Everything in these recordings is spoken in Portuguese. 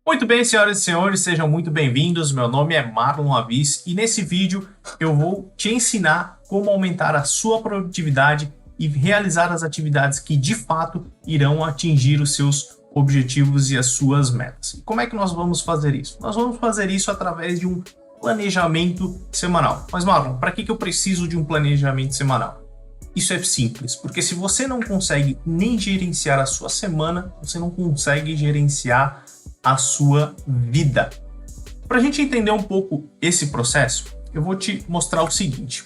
Muito bem, senhoras e senhores, sejam muito bem-vindos. Meu nome é Marlon Avis e nesse vídeo eu vou te ensinar como aumentar a sua produtividade e realizar as atividades que de fato irão atingir os seus objetivos e as suas metas. E como é que nós vamos fazer isso? Nós vamos fazer isso através de um planejamento semanal. Mas Marlon, para que eu preciso de um planejamento semanal? Isso é simples, porque se você não consegue nem gerenciar a sua semana, você não consegue gerenciar a sua vida. Para a gente entender um pouco esse processo, eu vou te mostrar o seguinte.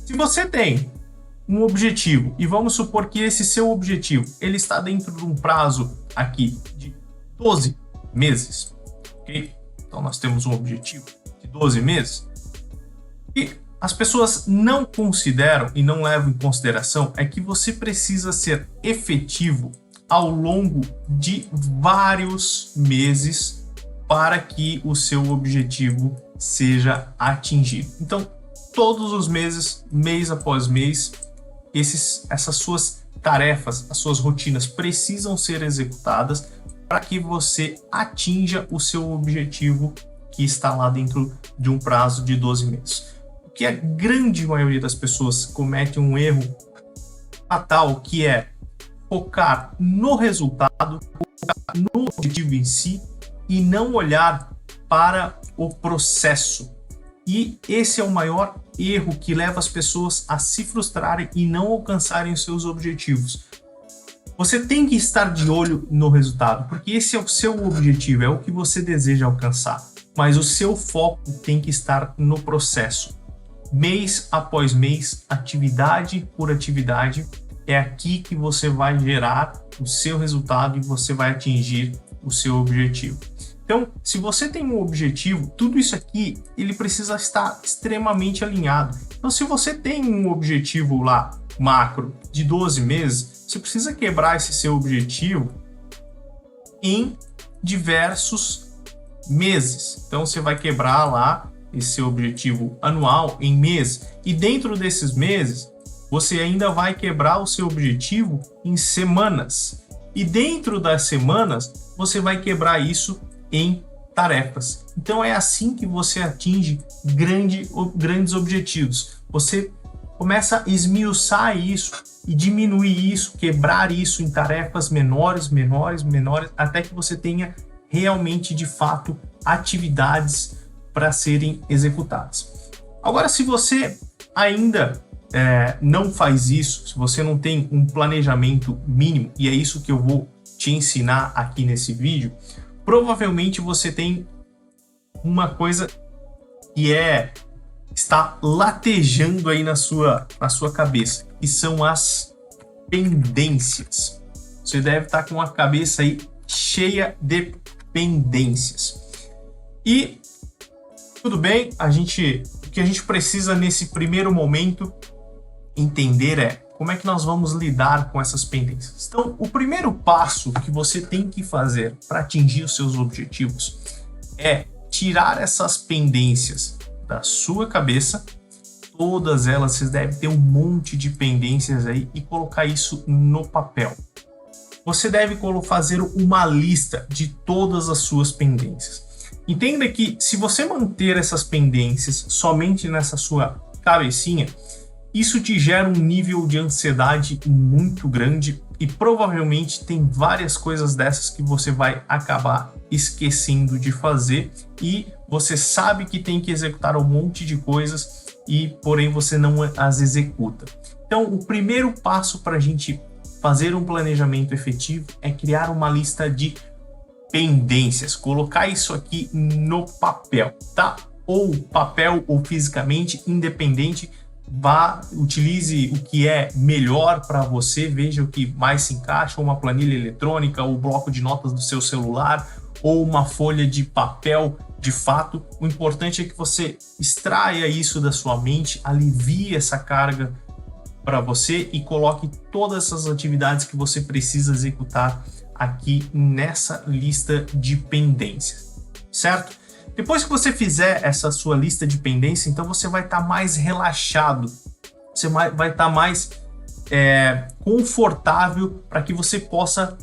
Se você tem um objetivo, e vamos supor que esse seu objetivo ele está dentro de um prazo aqui de 12 meses, ok? Então nós temos um objetivo de 12 meses, e as pessoas não consideram e não levam em consideração é que você precisa ser efetivo ao longo de vários meses para que o seu objetivo seja atingido. Então, todos os meses, mês após mês, essas suas tarefas, as suas rotinas precisam ser executadas para que você atinja o seu objetivo que está lá dentro de um prazo de 12 meses. O que a grande maioria das pessoas comete um erro fatal, que é focar no resultado, focar no objetivo em si e não olhar para o processo. E esse é o maior erro que leva as pessoas a se frustrarem e não alcançarem os seus objetivos. Você tem que estar de olho no resultado, porque esse é o seu objetivo, é o que você deseja alcançar. Mas o seu foco tem que estar no processo. Mês após mês, atividade por atividade, é aqui que você vai gerar o seu resultado e você vai atingir o seu objetivo. Então, se você tem um objetivo, tudo isso aqui, ele precisa estar extremamente alinhado. Então, se você tem um objetivo lá, macro, de 12 meses, você precisa quebrar esse seu objetivo em diversos meses. Então, você vai quebrar lá esse seu objetivo anual em meses. E dentro desses meses, você ainda vai quebrar o seu objetivo em semanas. E dentro das semanas, você vai quebrar isso em tarefas. Então é assim que você atinge grandes objetivos. Você começa a esmiuçar isso e diminuir isso, quebrar isso em tarefas menores, até que você tenha realmente, de fato, atividades para serem executadas. Agora, se você ainda não faz isso, se você não tem um planejamento mínimo, e é isso que eu vou te ensinar aqui nesse vídeo, provavelmente você tem uma coisa que está latejando aí na sua cabeça, que são as pendências. Você deve estar com a cabeça aí cheia de pendências. E tudo bem, o que a gente precisa nesse primeiro momento entender é como é que nós vamos lidar com essas pendências. Então, o primeiro passo que você tem que fazer para atingir os seus objetivos é tirar essas pendências da sua cabeça. Todas elas, vocês devem ter um monte de pendências aí, e colocar isso no papel. Você deve fazer uma lista de todas as suas pendências. Entenda que se você manter essas pendências somente nessa sua cabecinha, isso te gera um nível de ansiedade muito grande e provavelmente tem várias coisas dessas que você vai acabar esquecendo de fazer, e você sabe que tem que executar um monte de coisas e porém você não as executa. Então, o primeiro passo para a gente fazer um planejamento efetivo é criar uma lista de pendências, colocar isso aqui no papel, tá? Ou papel ou fisicamente, independente. Utilize o que é melhor para você, veja o que mais se encaixa, uma planilha eletrônica, ou bloco de notas do seu celular, ou uma folha de papel. De fato, o importante é que você extraia isso da sua mente, alivie essa carga para você e coloque todas essas atividades que você precisa executar aqui nessa lista de pendências, certo? Depois que você fizer essa sua lista de pendência, então você vai estar mais relaxado, você vai estar mais confortável para que você possa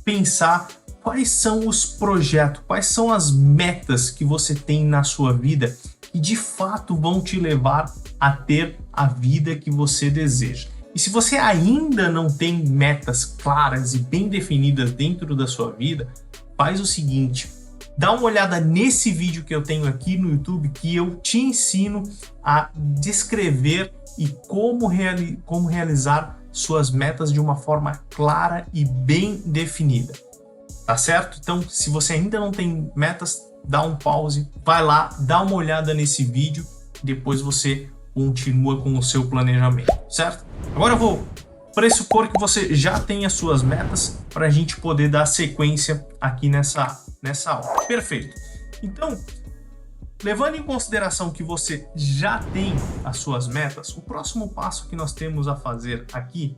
pensar quais são os projetos, quais são as metas que você tem na sua vida que de fato vão te levar a ter a vida que você deseja. E se você ainda não tem metas claras e bem definidas dentro da sua vida, faz o seguinte, dá uma olhada nesse vídeo que eu tenho aqui no YouTube, que eu te ensino a descrever e como realizar suas metas de uma forma clara e bem definida. Tá certo? Então, se você ainda não tem metas, dá um pause, vai lá, dá uma olhada nesse vídeo, depois você continua com o seu planejamento, certo? Agora eu vou pressupor que você já tem as suas metas para a gente poder dar sequência aqui nessa aula. Perfeito. Então, levando em consideração que você já tem as suas metas, o próximo passo que nós temos a fazer aqui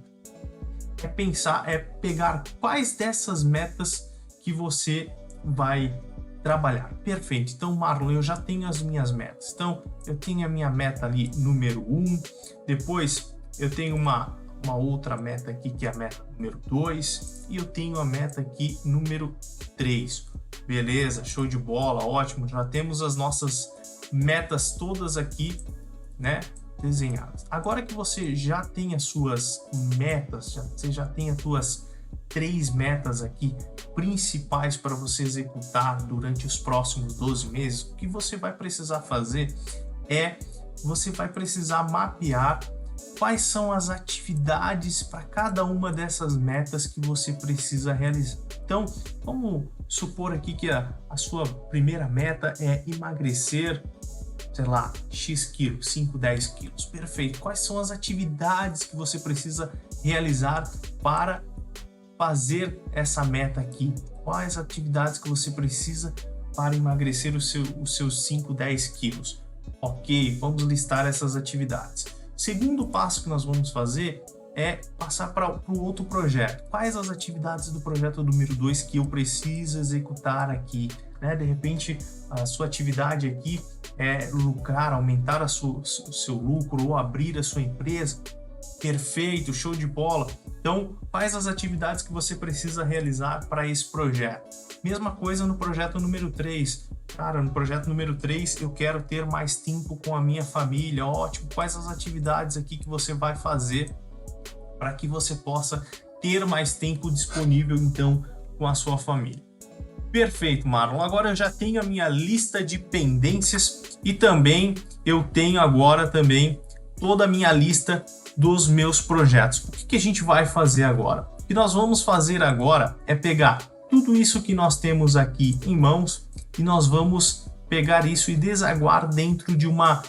é pegar quais dessas metas que você vai trabalhar. Perfeito. Então, Marlon, eu já tenho as minhas metas. Então, eu tenho a minha meta ali número 1, depois eu tenho uma outra meta aqui que é a meta número 2 e eu tenho a meta aqui número 3. Beleza, show de bola, ótimo. Já temos as nossas metas todas aqui, né, desenhadas. Agora que você já tem as suas metas, você já tem as suas 3 metas aqui principais para você executar durante os próximos 12 meses, o que você vai precisar fazer é, você vai precisar mapear quais são as atividades para cada uma dessas metas que você precisa realizar. Então, vamos supor aqui que a sua primeira meta é emagrecer, sei lá, X quilos, 5, 10 quilos. Perfeito. Quais são as atividades que você precisa realizar para fazer essa meta aqui? Quais atividades que você precisa para emagrecer os seus 5, 10 quilos? Ok, vamos listar essas atividades. Segundo passo que nós vamos fazer é passar para o outro projeto. Quais as atividades do projeto número 2 que eu preciso executar aqui? Né? De repente, a sua atividade aqui é lucrar, aumentar o seu lucro ou abrir a sua empresa. Perfeito, show de bola. Então, quais as atividades que você precisa realizar para esse projeto? Mesma coisa no projeto número 3. Cara, no projeto número 3 eu quero ter mais tempo com a minha família. Ótimo, quais as atividades aqui que você vai fazer para que você possa ter mais tempo disponível, então, com a sua família? Perfeito, Marlon. Agora eu já tenho a minha lista de pendências e também eu tenho agora também toda a minha lista dos meus projetos. O que a gente vai fazer agora? O que nós vamos fazer agora é pegar tudo isso que nós temos aqui em mãos e nós vamos pegar isso e desaguar dentro de uma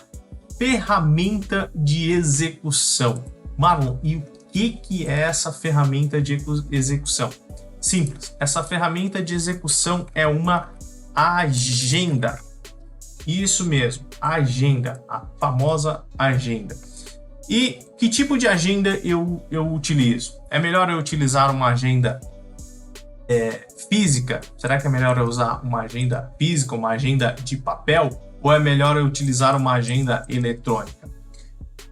ferramenta de execução. Marlon, e o que é essa ferramenta de execução? Simples. Essa ferramenta de execução é uma agenda. Isso mesmo, agenda, a famosa agenda. E que tipo de agenda eu utilizo? É melhor eu utilizar uma agenda física? Será que é melhor eu usar uma agenda física, uma agenda de papel? Ou é melhor eu utilizar uma agenda eletrônica?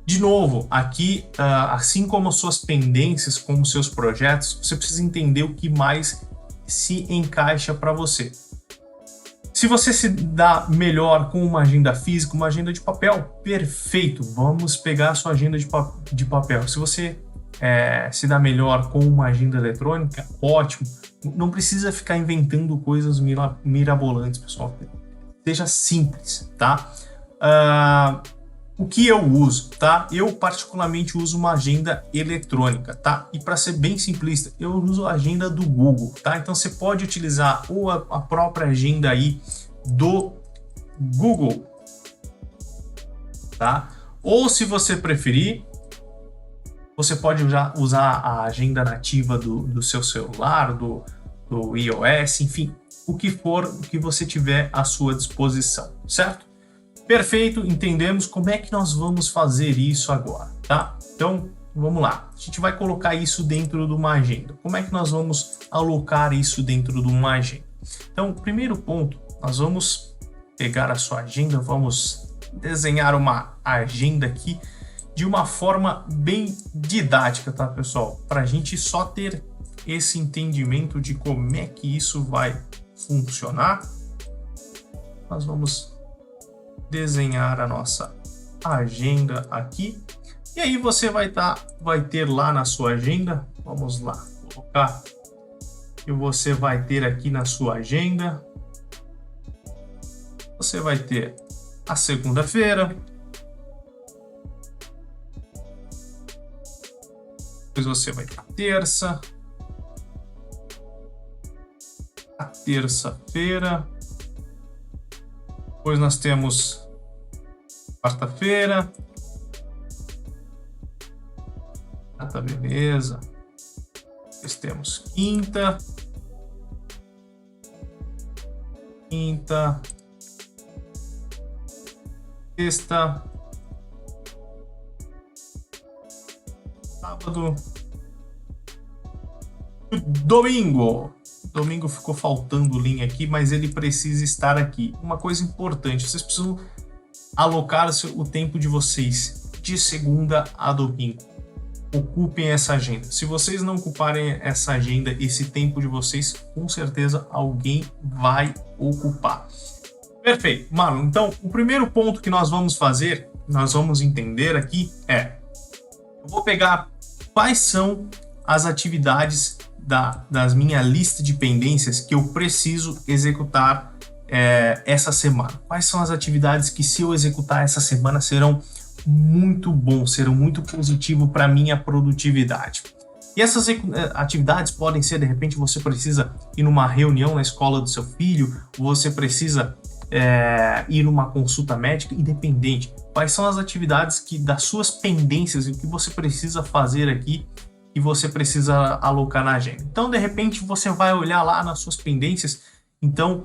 De novo, aqui, assim como suas pendências, como seus projetos, você precisa entender o que mais se encaixa para você. Se você se dá melhor com uma agenda física, uma agenda de papel, perfeito, vamos pegar a sua agenda de papel. Se você se dá melhor com uma agenda eletrônica, ótimo. Não precisa ficar inventando coisas mirabolantes, pessoal. Seja simples, tá? O que eu uso, tá? Eu particularmente uso uma agenda eletrônica, tá? E para ser bem simplista, eu uso a agenda do Google, tá? Então você pode utilizar ou a própria agenda aí do Google, tá? Ou se você preferir, você pode usar a agenda nativa do seu celular, do iOS, enfim, o que for que você tiver à sua disposição, certo? Perfeito, entendemos como é que nós vamos fazer isso agora, tá? Então, vamos lá. A gente vai colocar isso dentro de uma agenda. Como é que nós vamos alocar isso dentro de uma agenda? Então, primeiro ponto, nós vamos pegar a sua agenda, vamos desenhar uma agenda aqui de uma forma bem didática, tá, pessoal? Para a gente só ter esse entendimento de como é que isso vai funcionar, nós vamos desenhar a nossa agenda aqui. E aí você vai ter lá na sua agenda, vamos lá, colocar, e você vai ter aqui na sua agenda, você vai ter a segunda-feira, depois você vai ter a terça, a terça-feira, depois nós temos quarta-feira, tá, beleza, depois temos quinta, sexta, sábado, domingo. Domingo ficou faltando linha aqui, mas ele precisa estar aqui. Uma coisa importante, vocês precisam alocar o tempo de vocês de segunda a domingo. Ocupem essa agenda. Se vocês não ocuparem essa agenda, esse tempo de vocês, com certeza alguém vai ocupar. Perfeito, Marlon. Então, o primeiro ponto que nós vamos fazer, nós vamos entender aqui eu vou pegar quais são as atividades das minha lista de pendências que eu preciso executar essa semana. Quais são as atividades que, se eu executar essa semana, serão muito bons, serão muito positivos para minha produtividade. E essas atividades podem ser, de repente, você precisa ir numa reunião na escola do seu filho, você precisa ir numa consulta médica, independente. Quais são as atividades das suas pendências e o que você precisa fazer aqui e você precisa alocar na agenda. Então, de repente, você vai olhar lá nas suas pendências. Então,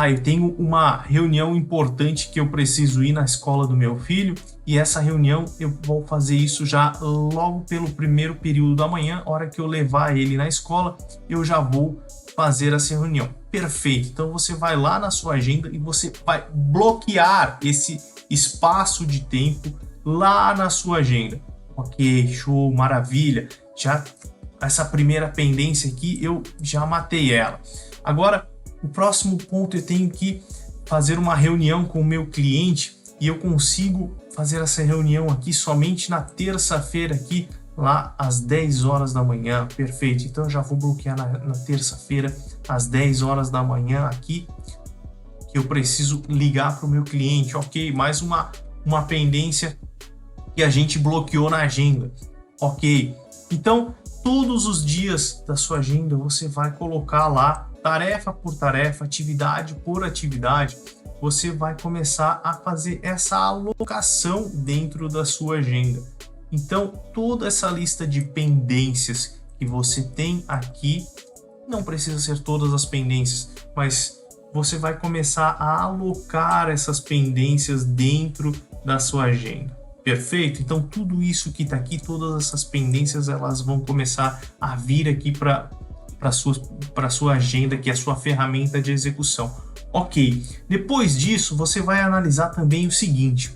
eu tenho uma reunião importante que eu preciso ir na escola do meu filho, e essa reunião eu vou fazer isso já logo pelo primeiro período da manhã, hora que eu levar ele na escola, eu já vou fazer essa reunião. Perfeito. Então você vai lá na sua agenda e você vai bloquear esse espaço de tempo lá na sua agenda. Ok, show, maravilha. Já essa primeira pendência aqui eu já matei ela. Agora, o próximo ponto, eu tenho que fazer uma reunião com o meu cliente e eu consigo fazer essa reunião aqui somente na terça-feira aqui, lá às 10 horas da manhã. Perfeito. Então eu já vou bloquear na terça-feira às 10 horas da manhã aqui, que eu preciso ligar para o meu cliente. Ok, mais uma pendência que a gente bloqueou na agenda. Ok, então todos os dias da sua agenda você vai colocar lá, tarefa por tarefa, atividade por atividade, você vai começar a fazer essa alocação dentro da sua agenda. Então, toda essa lista de pendências que você tem aqui, não precisa ser todas as pendências, mas você vai começar a alocar essas pendências dentro da sua agenda. Perfeito? Então, tudo isso que está aqui, todas essas pendências, elas vão começar a vir aqui para a sua agenda, que é a sua ferramenta de execução. Ok, depois disso, você vai analisar também o seguinte: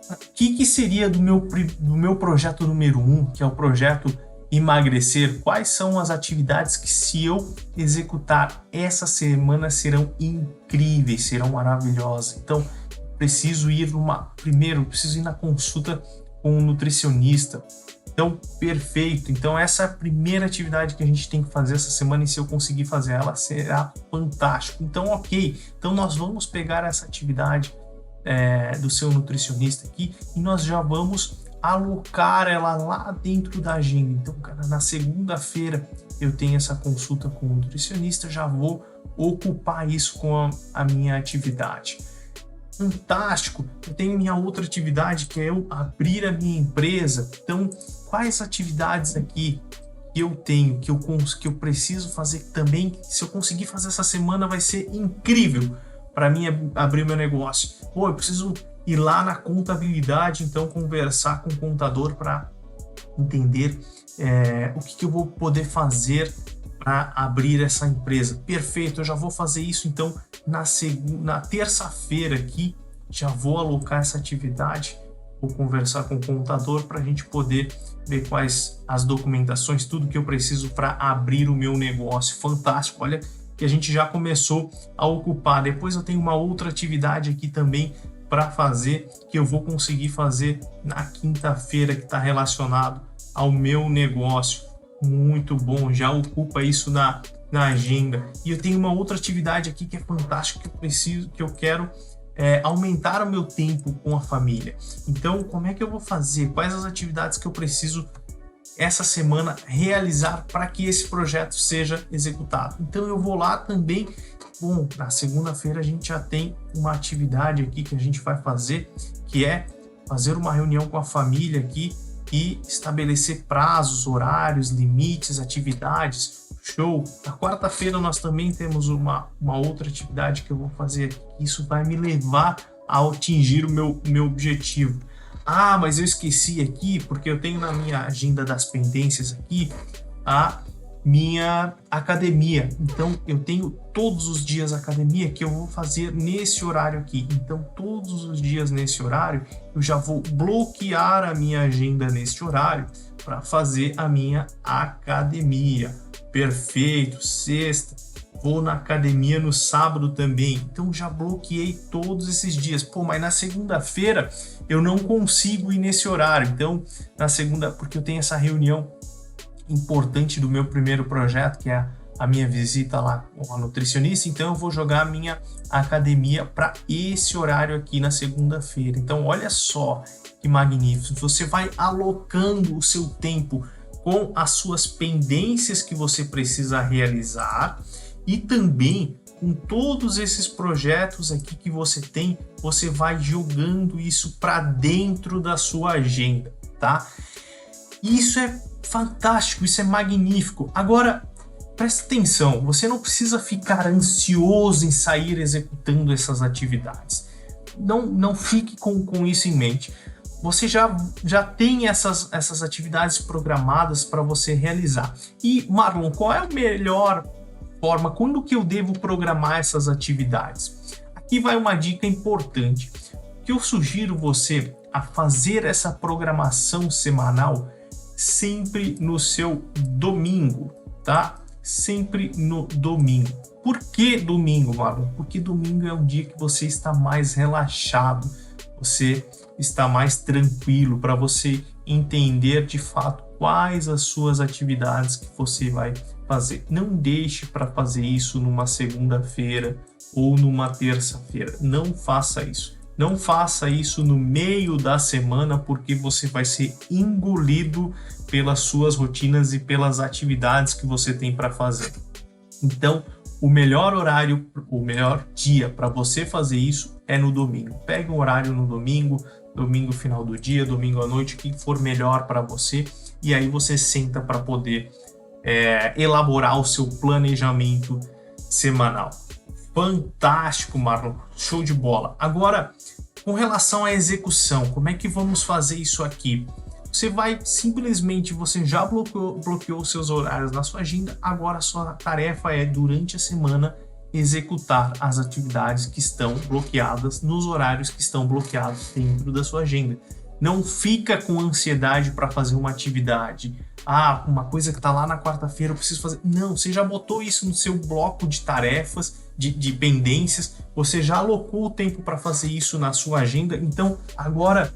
o que seria do meu projeto número 1, que é o projeto emagrecer? Quais são as atividades que, se eu executar essa semana, serão incríveis, serão maravilhosas? Então, preciso ir na consulta com um nutricionista. Então, perfeito. Então, essa é a primeira atividade que a gente tem que fazer essa semana, e se eu conseguir fazer ela, será fantástico. Então, ok. Então, nós vamos pegar essa atividade do seu nutricionista aqui e nós já vamos alocar ela lá dentro da agenda. Então, cara, na segunda-feira eu tenho essa consulta com o nutricionista, já vou ocupar isso com a minha atividade. Fantástico! Eu tenho minha outra atividade, que é eu abrir a minha empresa. Então, quais atividades aqui que eu tenho, que eu preciso fazer também? Se eu conseguir fazer essa semana, vai ser incrível para mim abrir meu negócio. Eu preciso ir lá na contabilidade, então conversar com o contador para entender o que eu vou poder fazer para abrir essa empresa. Perfeito, eu já vou fazer isso então na terça-feira aqui, já vou alocar essa atividade vou conversar com o contador para a gente poder ver quais as documentações, tudo que eu preciso para abrir o meu negócio. Fantástico, olha que a gente já começou a ocupar. Depois eu tenho uma outra atividade aqui também para fazer, que eu vou conseguir fazer na quinta-feira, que está relacionado ao meu negócio. Muito bom, já ocupa isso na agenda. E eu tenho uma outra atividade aqui que é fantástica, que eu quero aumentar o meu tempo com a família. Então, como é que eu vou fazer? Quais as atividades que eu preciso essa semana realizar para que esse projeto seja executado? Então, eu vou lá também. Bom, na segunda-feira a gente já tem uma atividade aqui que a gente vai fazer, que é fazer uma reunião com a família aqui e estabelecer prazos, horários, limites, atividades. Show! Na quarta-feira nós também temos uma outra atividade que eu vou fazer. Isso vai me levar a atingir o meu objetivo. Ah, mas eu esqueci aqui, porque eu tenho na minha agenda das pendências aqui a minha academia. Então eu tenho todos os dias academia que eu vou fazer nesse horário aqui. Então todos os dias nesse horário eu já vou bloquear a minha agenda nesse horário para fazer a minha academia. Perfeito, sexta, vou na academia no sábado também. Então já bloqueei todos esses dias. Pô, mas na segunda-feira eu não consigo ir nesse horário. Então na segunda, porque eu tenho essa reunião importante do meu primeiro projeto, que é a minha visita lá com a nutricionista, então eu vou jogar a minha academia para esse horário aqui na segunda-feira. Então olha só que magnífico, você vai alocando o seu tempo com as suas pendências que você precisa realizar e também com todos esses projetos aqui que você tem, você vai jogando isso para dentro da sua agenda, tá? Isso é fantástico, isso é magnífico. Agora, presta atenção, você não precisa ficar ansioso em sair executando essas atividades. Não fique com isso em mente. Você já tem essas atividades programadas para você realizar. E, Marlon, qual é a melhor forma? Quando que eu devo programar essas atividades? Aqui vai uma dica importante. Que eu sugiro você a fazer essa programação semanal sempre no seu domingo, tá? Sempre no domingo. Por que domingo, Marlon? Porque domingo é o dia que você está mais relaxado, você está mais tranquilo para você entender de fato quais as suas atividades que você vai fazer. Não deixe para fazer isso numa segunda-feira ou numa terça-feira. Não faça isso. Não faça isso no meio da semana, porque você vai ser engolido pelas suas rotinas e pelas atividades que você tem para fazer. Então, o melhor horário, o melhor dia para você fazer isso é no domingo. Pegue um horário no domingo, domingo final do dia, domingo à noite, o que for melhor para você, e aí você senta para poder elaborar o seu planejamento semanal. Fantástico, Marlon, show de bola. Agora, com relação à execução, como é que vamos fazer isso aqui? Você vai simplesmente, você já bloqueou seus horários na sua agenda, agora a sua tarefa é, durante a semana, executar as atividades que estão bloqueadas nos horários que estão bloqueados dentro da sua agenda. Não fica com ansiedade para fazer uma atividade. Ah, uma coisa que está lá na quarta-feira eu preciso fazer. Não, você já botou isso no seu bloco de tarefas, de pendências, você já alocou o tempo para fazer isso na sua agenda, então agora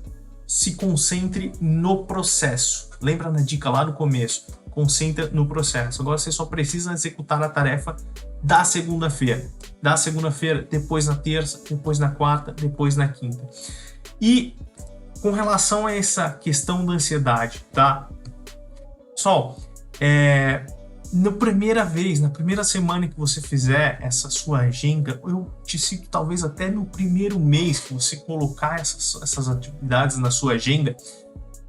se concentre no processo. Lembra da dica lá no começo? Concentra no processo. Agora você só precisa executar a tarefa da segunda-feira. Da segunda-feira, depois na terça, depois na quarta, depois na quinta. E com relação a essa questão da ansiedade, tá? Pessoal, na primeira semana que você fizer essa sua agenda, eu te cito talvez até no primeiro mês que você colocar essas atividades na sua agenda,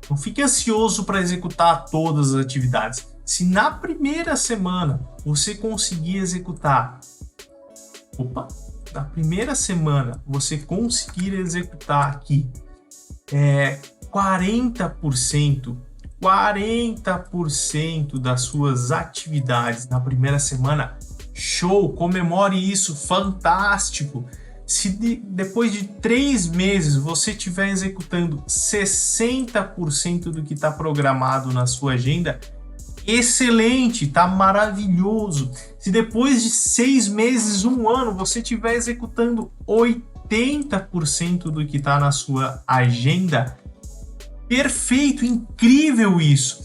não fique ansioso para executar todas as atividades. Se na primeira semana você conseguir executar, na primeira semana você conseguir executar aqui 40% das suas atividades na primeira semana, show, comemore isso, fantástico. Se depois de 3 meses você estiver executando 60% do que está programado na sua agenda, excelente, tá maravilhoso. Se depois de 6 meses, 1 ano, você estiver executando 80% do que está na sua agenda, perfeito, incrível isso.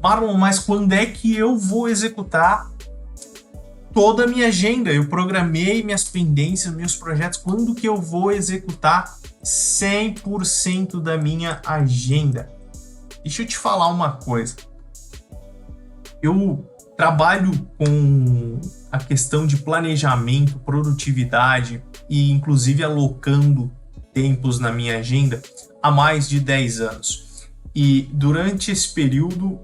Marlon, mas quando é que eu vou executar toda a minha agenda? Eu programei minhas pendências, meus projetos, quando que eu vou executar 100% da minha agenda? Deixa eu te falar uma coisa. Eu trabalho com a questão de planejamento, produtividade e inclusive alocando tempos na minha agenda há mais de 10 anos. E durante esse período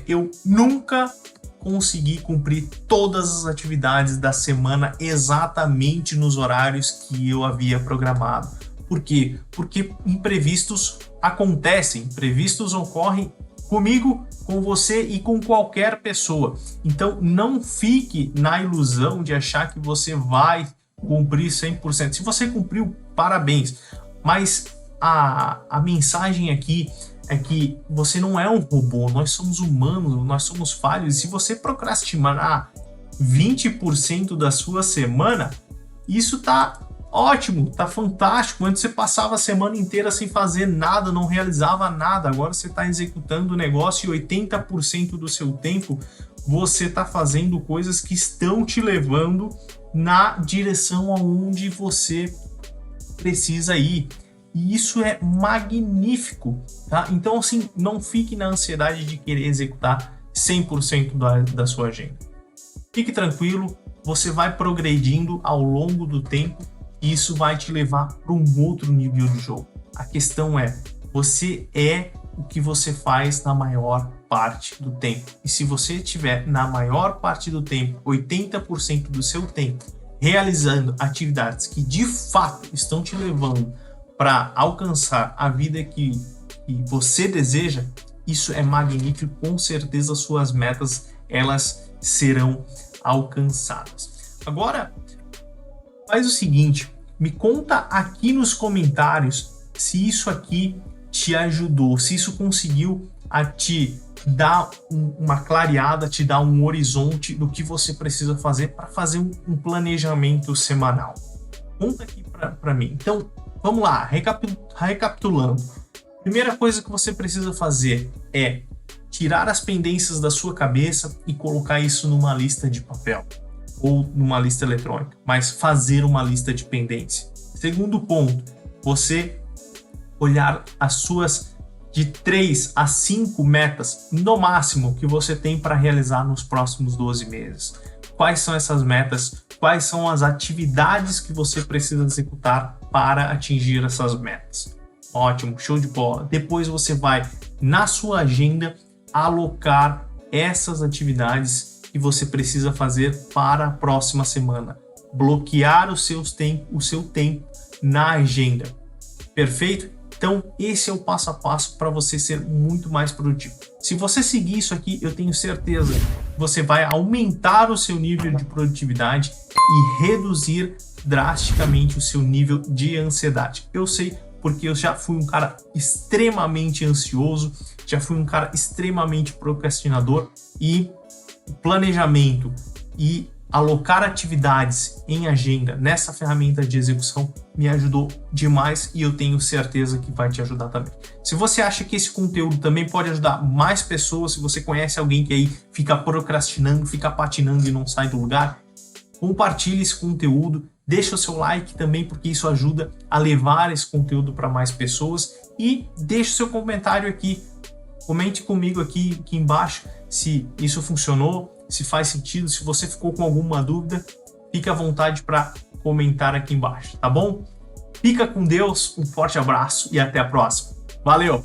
eu nunca consegui cumprir todas as atividades da semana exatamente nos horários que eu havia programado. Por quê? Porque imprevistos acontecem, imprevistos ocorrem comigo, com você e com qualquer pessoa. Então não fique na ilusão de achar que você vai cumprir 100%. Se você cumpriu, parabéns. Mas a mensagem aqui é que você não é um robô, nós somos humanos, nós somos falhos. E se você procrastinar 20% da sua semana, isso tá ótimo, tá fantástico. Antes você passava a semana inteira sem fazer nada, não realizava nada. Agora você está executando o negócio e 80% do seu tempo você está fazendo coisas que estão te levando na direção aonde você precisa ir. E isso é magnífico, tá? Então, assim, não fique na ansiedade de querer executar 100% da sua agenda. Fique tranquilo, você vai progredindo ao longo do tempo e isso vai te levar para um outro nível de jogo. A questão é, você é o que você faz na maior parte do tempo. E se você tiver na maior parte do tempo, 80% do seu tempo, realizando atividades que de fato estão te levando para alcançar a vida que você deseja, isso é magnífico. Com certeza suas metas elas serão alcançadas. Agora, faz o seguinte, me conta aqui nos comentários se isso aqui te ajudou, se isso conseguiu a te dar uma clareada, te dar um horizonte do que você precisa fazer para fazer um planejamento semanal. Conta aqui para mim. Então, vamos lá, recapitulando. Primeira coisa que você precisa fazer é tirar as pendências da sua cabeça e colocar isso numa lista de papel ou numa lista eletrônica, mas fazer uma lista de pendência. Segundo ponto, você olhar as suas de 3 a 5 metas no máximo que você tem para realizar nos próximos 12 meses. Quais são essas metas? Quais são as atividades que você precisa executar para atingir essas metas? Ótimo, show de bola. Depois você vai, na sua agenda, alocar essas atividades que você precisa fazer para a próxima semana. Bloquear o seu tempo na agenda. Perfeito? Então, esse é o passo a passo para você ser muito mais produtivo. Se você seguir isso aqui, eu tenho certeza que você vai aumentar o seu nível de produtividade e reduzir drasticamente o seu nível de ansiedade. Eu sei porque eu já fui um cara extremamente ansioso, já fui um cara extremamente procrastinador e planejamento e alocar atividades em agenda nessa ferramenta de execução me ajudou demais e eu tenho certeza que vai te ajudar também. Se você acha que esse conteúdo também pode ajudar mais pessoas, se você conhece alguém que aí fica procrastinando, fica patinando e não sai do lugar, compartilhe esse conteúdo, deixa o seu like também porque isso ajuda a levar esse conteúdo para mais pessoas e deixa o seu comentário aqui. Comente comigo aqui embaixo se isso funcionou, se faz sentido, se você ficou com alguma dúvida, fique à vontade para comentar aqui embaixo, tá bom? Fica com Deus, um forte abraço e até a próxima. Valeu!